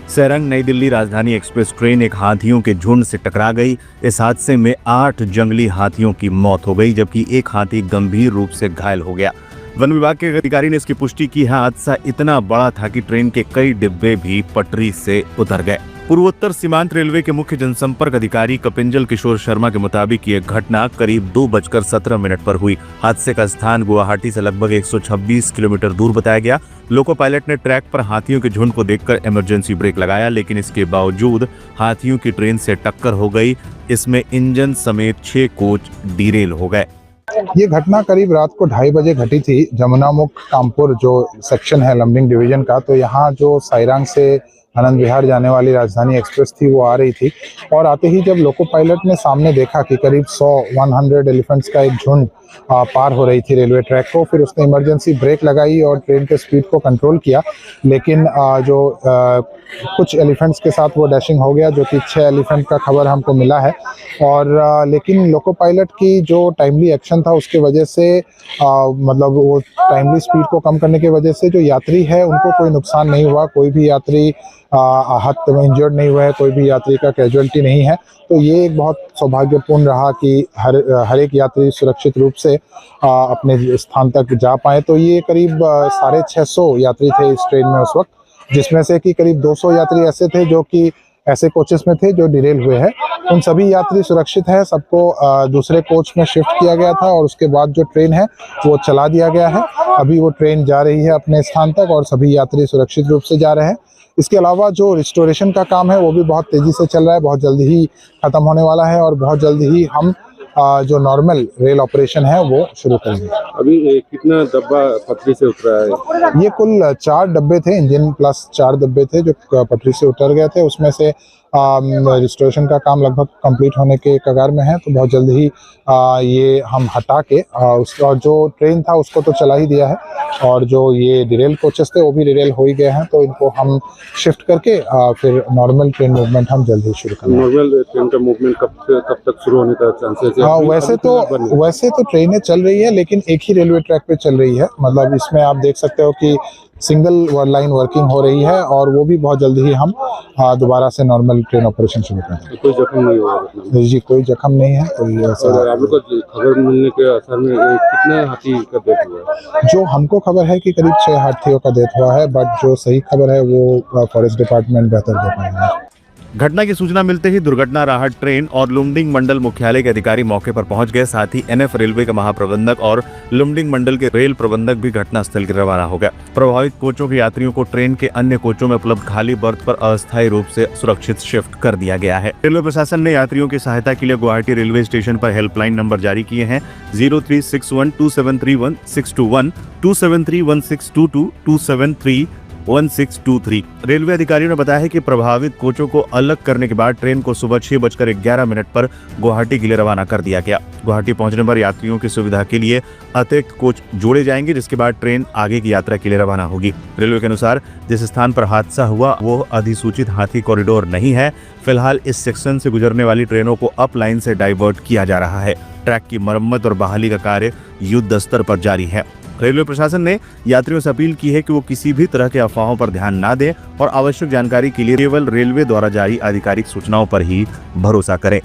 सरंग नई दिल्ली राजधानी express train एक हाथियों के झुंड से टकरा गई। इस हादसे में 8 जंगली हाथियों की मौत हो गई, जबकि एक हाथी गंभीर रूप से घायल हो गया। वन विभाग के अधिकारी ने इसकी पुष्टि की है। हादसा इतना बड़ा था कि ट्रेन के कई डिब्बे भी पटरी से उतर गए। पूर्वोत्तर सीमांत रेलवे के मुख्य जनसंपर्क अधिकारी कपिंजल किशोर शर्मा के मुताबिक ये घटना करीब 2:17 पर हुई। हादसे का स्थान गुवाहाटी से लगभग 126 किलोमीटर दूर बताया गया। लोको पायलट ने ट्रैक पर हाथियों के झुंड को देखकर इमरजेंसी ब्रेक लगाया, लेकिन इसके बावजूद हाथियों की ट्रेन से टक्कर हो गई। इसमें इंजन समेत 6 कोच डीरेल हो गए। ये घटना करीब रात को 2:30 बजे घटी थी। जमुनामुख कामपुर जो सेक्शन है लमडिंग डिवीजन का, तो यहाँ जो साइरांग से आनंद विहार जाने वाली राजधानी एक्सप्रेस थी वो आ रही थी, और आते ही जब लोको पायलट ने सामने देखा कि करीब 100 एलिफेंट्स का एक झुंड पार हो रही थी रेलवे ट्रैक को, फिर उसने इमरजेंसी ब्रेक लगाई और ट्रेन के स्पीड को कंट्रोल किया। लेकिन कुछ एलिफेंट्स के साथ वो डैशिंग हो गया, जो कि 6 एलिफेंट का खबर हमको मिला है। और लेकिन लोको पायलट की जो टाइमली एक्शन था उसके वजह से मतलब वो टाइमली स्पीड को कम करने की वजह से जो यात्री है उनको कोई नुकसान नहीं हुआ। कोई भी यात्री आहत इंजर्ड नहीं हुआ है, कोई भी यात्री का कैजुअलिटी नहीं है। तो ये एक बहुत सौभाग्यपूर्ण रहा कि हर एक यात्री सुरक्षित रूप से अपने स्थान तक जा पाए। तो ये करीब 650 यात्री थे इस ट्रेन में उस वक्त, जिसमें से कि करीब 200 यात्री ऐसे थे जो कि ऐसे कोचेस में थे जो डिरेल हुए हैं। उन सभी यात्री सुरक्षित है, सबको दूसरे कोच में शिफ्ट किया गया था और उसके बाद जो ट्रेन है वो चला दिया गया है। अभी वो ट्रेन जा रही है अपने स्थान तक और सभी यात्री सुरक्षित रूप से जा रहे हैं। इसके अलावा जो रिस्टोरेशन का काम है वो भी बहुत तेजी से चल रहा है, बहुत जल्दी ही खत्म होने वाला है और बहुत जल्दी ही हम जो नॉर्मल रेल ऑपरेशन है वो शुरू करेंगे। अभी कितना डब्बा पटरी से उतरा है? ये कुल 4 डब्बे थे, इंजन प्लस 4 डब्बे थे जो पटरी से उतर गए थे। उसमें से रिस्टोरेशन का काम लगभग कंप्लीट होने के कगार में है, तो बहुत जल्द ही ये हम हटा के उसका जो ट्रेन था उसको तो चला ही दिया है, और जो ये डिरेल कोचेस थे वो भी डिरेल हो ही गए हैं। तो इनको हम शिफ्ट करके फिर नॉर्मल ट्रेन मूवमेंट हम जल्द ही शुरू करेंगे। नॉर्मल ट्रेन का मूवमेंट कब तक शुरू होने का चांसेस है? वैसे तो ट्रेनें चल रही है, लेकिन एक ही रेलवे ट्रैक पे चल रही है। मतलब इसमें आप देख सकते हो कि सिंगल लाइन वर्किंग हो रही है, और वो भी बहुत जल्दी ही हम दोबारा से नॉर्मल ट्रेन ऑपरेशन शुरू करेंगे। कोई जख्म नहीं हुआ? जी, कोई जख्म नहीं है। कोई ऐसा आप लोग को खबर मिलने के असर में कितने हाथी का डेथ हुआ? जो हमको खबर है कि करीब 6 हाथियों का डेथ हुआ है, बट जो सही खबर है वो फॉरेस्ट डिपार्टमेंट बेहतर दे पाएंगे। घटना की सूचना मिलते ही दुर्घटना राहत ट्रेन और लुमडिंग मंडल मुख्यालय के अधिकारी मौके पर पहुंच गए। साथ ही एनएफ रेलवे का महाप्रबंधक और लुमडिंग मंडल के रेल प्रबंधक भी घटनास्थल के रवाना हो गए। प्रभावित कोचों के यात्रियों को ट्रेन के अन्य कोचों में उपलब्ध खाली बर्थ पर अस्थायी रूप से सुरक्षित शिफ्ट कर दिया गया है। रेलवे प्रशासन ने यात्रियों की सहायता के लिए गुवाहाटी रेलवे स्टेशन पर हेल्पलाइन नंबर जारी किए हैं। 03612731 2731622 2731623। रेलवे अधिकारियों ने बताया है कि प्रभावित कोचों को अलग करने के बाद ट्रेन को सुबह 6:11 पर गुवाहाटी के लिए रवाना कर दिया गया। गुवाहाटी पहुंचने पर यात्रियों की सुविधा के लिए अतिरिक्त कोच जोड़े जाएंगे, जिसके बाद ट्रेन आगे की यात्रा के लिए रवाना होगी। रेलवे के अनुसार जिस स्थान पर हादसा हुआ वो अधिसूचित हाथी कॉरिडोर नहीं है। फिलहाल इस सेक्शन से गुजरने वाली ट्रेनों को अप लाइन से डाइवर्ट किया जा रहा है। ट्रैक की मरम्मत और बहाली का कार्य युद्ध स्तर पर जारी है। रेलवे प्रशासन ने यात्रियों से अपील की है कि वो किसी भी तरह के अफवाहों पर ध्यान न दें और आवश्यक जानकारी के लिए केवल रेलवे द्वारा जारी आधिकारिक सूचनाओं पर ही भरोसा करें।